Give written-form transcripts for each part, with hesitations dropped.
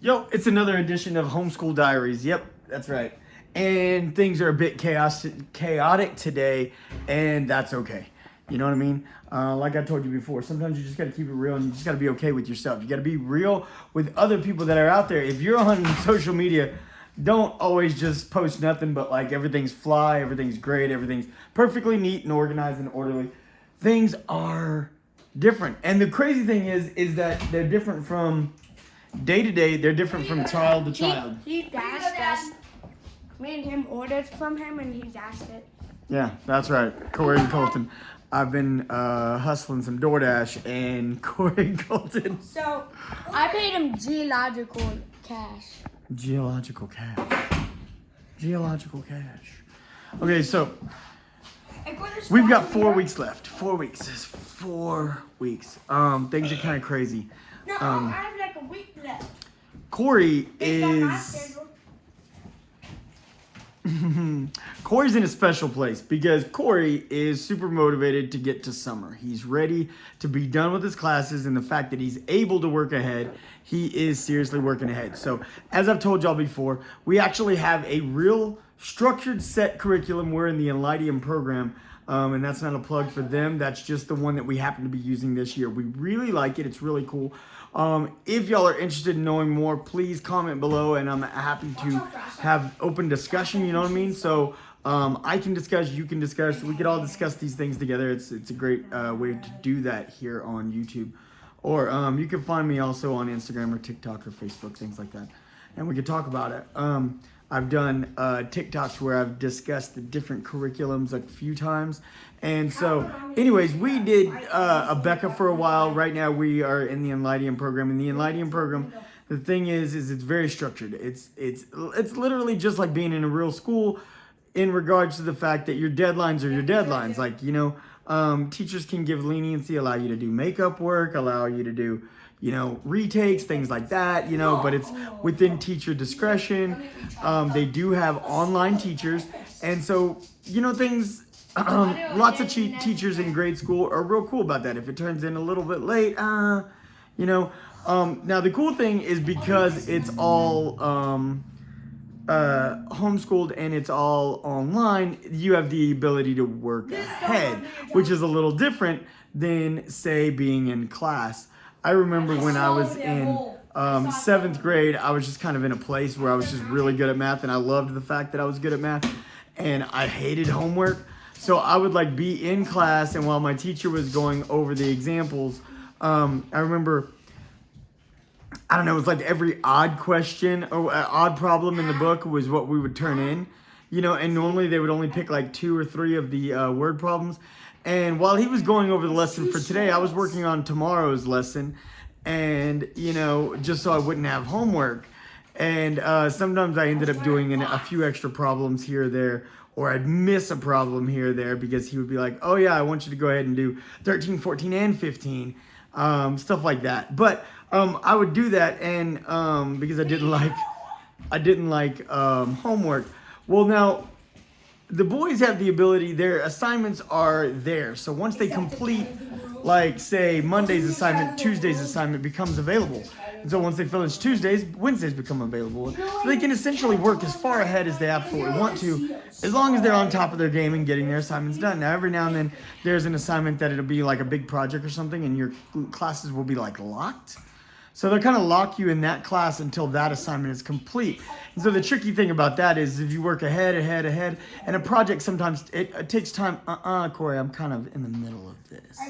Yo, it's another edition of Homeschool Diaries. Yep, that's right. And things are a bit chaotic today, and that's okay. You know what I mean? Like I told you before, sometimes you just got to keep it real, and you just got to be okay with yourself. You got to be real with other people that are out there. If you're on social media, don't always just post nothing but like everything's fly, everything's great, everything's perfectly neat and organized and orderly. Things are different. And the crazy thing is that they're different from day to day. They're different from child to child. He dashed us. Me and him ordered from him, and he dashed it. Yeah, that's right. Corey and Colton. I've been hustling some DoorDash, and Corey and Colton. So I paid him geological cash. Geological cash. Geological cash. Okay, so we've got 4 weeks left. 4 weeks. 4 weeks. Things are kind of crazy. No, I have like a week left. Corey is. Corey's in a special place because Corey is super motivated to get to summer. He's ready to be done with his classes, and the fact that he's able to work ahead, he is seriously working ahead. So, as I've told y'all before, we actually have a real structured set curriculum. We're in the Enlightium program, and that's not a plug for them. That's just the one that we happen to be using this year. We really like it. It's really cool. If y'all are interested in knowing more, please comment below, and I'm happy to have open discussion, you know what I mean? So I can discuss, you can discuss, we could all discuss these things together. It's a great way to do that here on YouTube. Or you can find me also on Instagram or TikTok or Facebook, things like that. And we could talk about it. I've done TikToks where I've discussed the different curriculums a few times. And so, anyways, we did a Becca for a while. Right now, we are in the Enlightium program. In the Enlightium program, the thing is it's very structured. It's literally just like being in a real school in regards to the fact that your deadlines are your deadlines. Like, you know, teachers can give leniency, allow you to do makeup work, allow you to do, you know, retakes, things like that, you know, but it's within teacher discretion. They do have online teachers. And so, you know, things, lots of teachers in grade school are real cool about that. If it turns in a little bit late, you know, now the cool thing is because it's all homeschooled and it's all online, you have the ability to work ahead, which is a little different than, say, being in class. I remember when I was in 7th grade, I was just kind of in a place where I was just really good at math, and I loved the fact that I was good at math, and I hated homework. So I would like be in class, and while my teacher was going over the examples, I remember, I don't know, it was like every odd question or odd problem in the book was what we would turn in, you know, and normally they would only pick like 2 or 3 of the word problems. And while he was going over the lesson for today, I was working on tomorrow's lesson, and, you know, just so I wouldn't have homework. And sometimes I ended up doing a few extra problems here or there, or I'd miss a problem here or there because he would be like, oh yeah, I want you to go ahead and do 13, 14, and 15, stuff like that. But I would do that, and because I didn't like homework. Well, now, the boys have the ability, their assignments are there. So once they complete, like, say, Monday's assignment, Tuesday's assignment becomes available. And so once they finish Tuesdays, Wednesdays become available. So they can essentially work as far ahead as they absolutely want to, as long as they're on top of their game and getting their assignments done. Now, every now and then, there's an assignment that it'll be like a big project or something, and your classes will be, like, locked. So they'll kind of lock you in that class until that assignment is complete. And so the tricky thing about that is if you work ahead, and a project sometimes, it takes time. Corey, I'm kind of in the middle of this.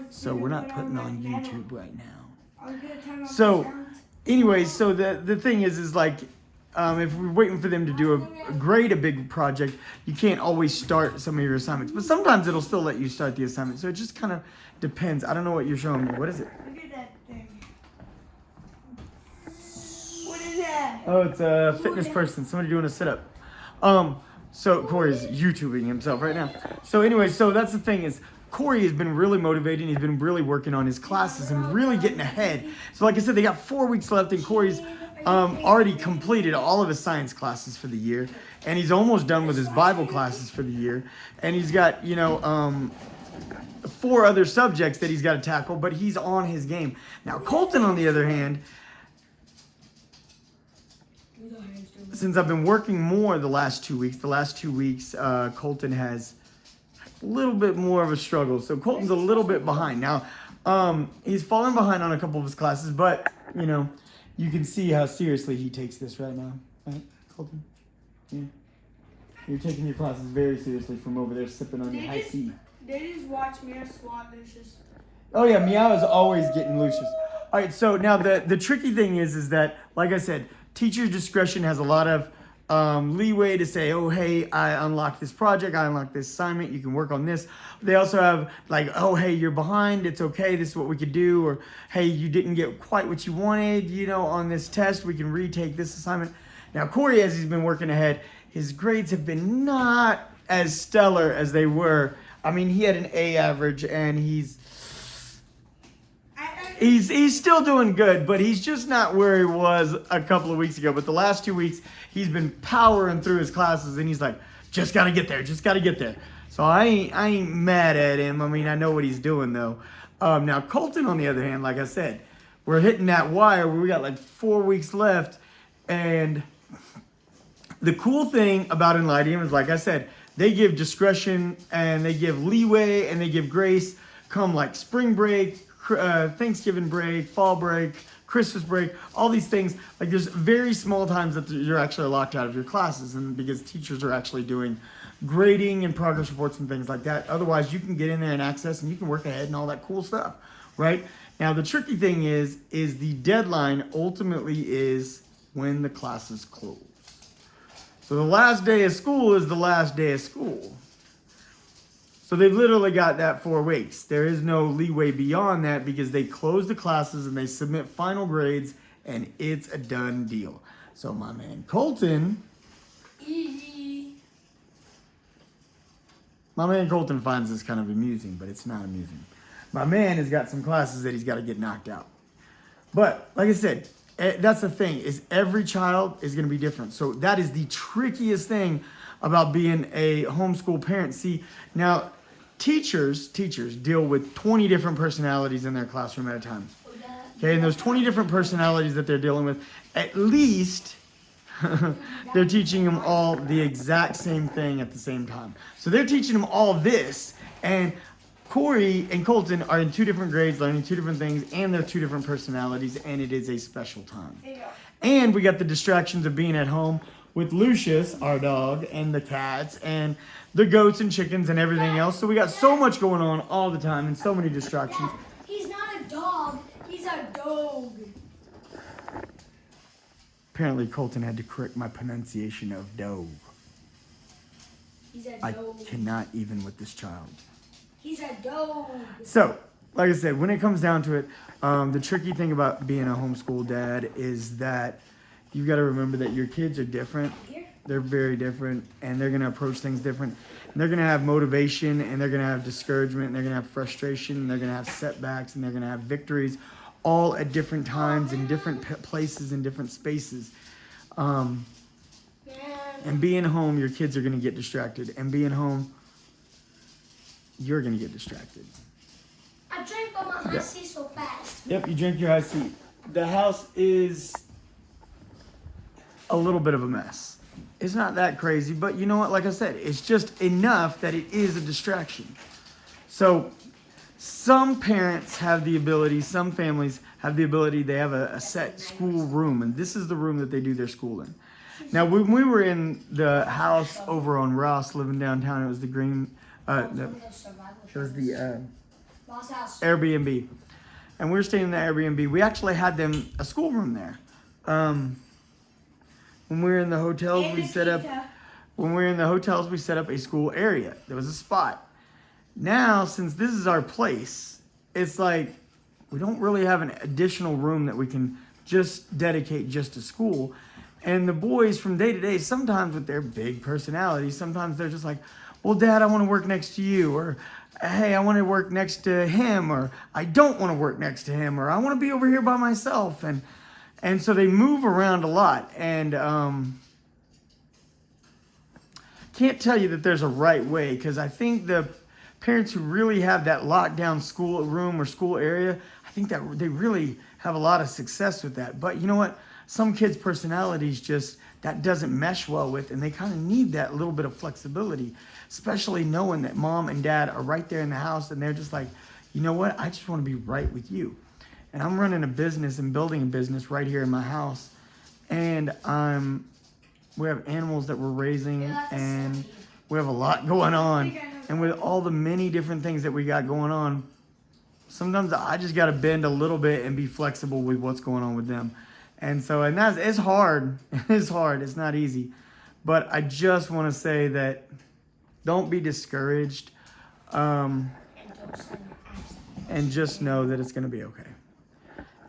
So we're not putting on YouTube right now. So anyways, so the thing is like, if we're waiting for them to do a big project, you can't always start some of your assignments. But sometimes it'll still let you start the assignment. So it just kind of depends. I don't know what you're showing me. What is it? Oh, it's a fitness person. Somebody doing a sit-up. So Corey's YouTubing himself right now. So anyway, so that's the thing is Corey has been really motivated. He's been really working on his classes and really getting ahead. So like I said, they got 4 weeks left, and Corey's already completed all of his science classes for the year, and he's almost done with his Bible classes for the year. And he's got, you know, 4 other subjects that he's got to tackle, but he's on his game. Now, Colton, on the other hand, since I've been working more the last 2 weeks, Colton has a little bit more of a struggle. So Colton's a little bit behind. Now, he's falling behind on a couple of his classes, but, you know, you can see how seriously he takes this right now. Right, Colton? Yeah. You're taking your classes very seriously from over there sipping on your high C. They just watch me swat Lucius. Oh yeah, Meow is always getting Lucius. All right, so now the tricky thing is that, like I said, teacher's discretion has a lot of leeway to say, oh, hey, I unlocked this project, I unlocked this assignment, you can work on this. They also have like, oh, hey, you're behind, it's okay, this is what we could do. Or, hey, you didn't get quite what you wanted, you know, on this test, we can retake this assignment. Now, Corey, as he's been working ahead, his grades have been not as stellar as they were. I mean, he had an A average, and he's still doing good, but he's just not where he was a couple of weeks ago. But the last 2 weeks, he's been powering through his classes, and he's like, just got to get there, just got to get there. So I ain't mad at him. I mean, I know what he's doing, though. Now, Colton, on the other hand, like I said, we're hitting that wire where we got like 4 weeks left, and the cool thing about Enlightium is, like I said, they give discretion and they give leeway and they give grace come like spring break, Thanksgiving break, fall break, Christmas break, all these things. Like there's very small times that you're actually locked out of your classes, and because teachers are actually doing grading and progress reports and things like that. Otherwise, you can get in there and access and you can work ahead and all that cool stuff, right? Now, the tricky thing is the deadline ultimately is when the classes close. So the last day of school is the last day of school. So they've literally got that 4 weeks. There is no leeway beyond that because they close the classes and they submit final grades and it's a done deal. So my man Colton, finds this kind of amusing, but it's not amusing. My man has got some classes that he's got to get knocked out. But like I said, that's the thing, is every child is going to be different. So that is the trickiest thing about being a homeschool parent. See, now teachers deal with 20 different personalities in their classroom at a time. Okay, and those 20 different personalities that they're dealing with, at least they're teaching them all the exact same thing at the same time. So they're teaching them all this, and Corey and Colton are in 2 different grades, learning 2 different things, and they're 2 different personalities, and it is a special time. And we got the distractions of being at home with Lucius, our dog, and the cats, and the goats and chickens and everything else. So we got so much going on all the time and so many distractions. He's not a dog, he's a dog. Apparently Colton had to correct my pronunciation of dog. He's a I dog. cannot even with this child. He's a dog. So, like I said, when it comes down to it, the tricky thing about being a homeschool dad is that you've got to remember that your kids are different. They're very different, and they're going to approach things different. And they're going to have motivation, and they're going to have discouragement, and they're going to have frustration, and they're going to have setbacks, and they're going to have victories, all at different times in different places in different spaces. And being home, your kids are going to get distracted. And being home, you're going to get distracted. I drank all my high C so fast. Yep, you drink your high C. The house is a little bit of a mess. It's not that crazy, but you know what? Like I said, it's just enough that it is a distraction. So some parents have the ability, some families have the ability, they have a set school room, and this is the room that they do their school in. Now, when we were in the house over on Ross, living downtown, it was the Airbnb. And we were staying in the Airbnb. We actually had them a schoolroom there. When we were in the hotels, we set up a school area. There was a spot. Now, since this is our place, it's like we don't really have an additional room that we can just dedicate just to school. And the boys from day to day, sometimes with their big personalities, sometimes they're just like, well, Dad, I want to work next to you, or hey, I want to work next to him, or I don't want to work next to him, or I want to be over here by myself. And so they move around a lot. And can't tell you that there's a right way, because I think the parents who really have that lockdown school room or school area, I think that they really have a lot of success with that. But you know what? some kids' personalities just that doesn't mesh well with, and they kind of need that little bit of flexibility, especially knowing that mom and dad are right there in the house and they're just like, you know what, I just want to be right with you. And I'm running a business and building a business right here in my house, and we have animals that we're raising, and we have a lot going on. And with all the many different things that we got going on, sometimes I just got to bend a little bit and be flexible with what's going on with them. And so, it's hard. It's hard. It's not easy. But I just want to say that don't be discouraged. And just know that it's going to be okay.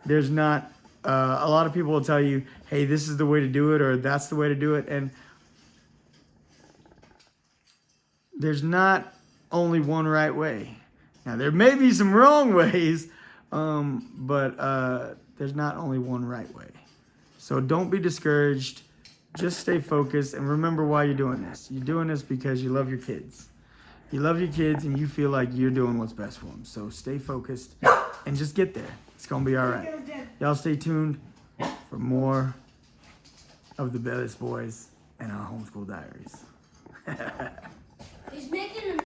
There's not, a lot of people will tell you, hey, this is the way to do it, or that's the way to do it. And there's not only one right way. Now, there may be some wrong ways, but there's not only one right way. So don't be discouraged. Just stay focused and remember why you're doing this. You're doing this because you love your kids. You love your kids and you feel like you're doing what's best for them. So stay focused and just get there. It's going to be all right. Y'all stay tuned for more of the Bayless Boys and our Homeschool Diaries.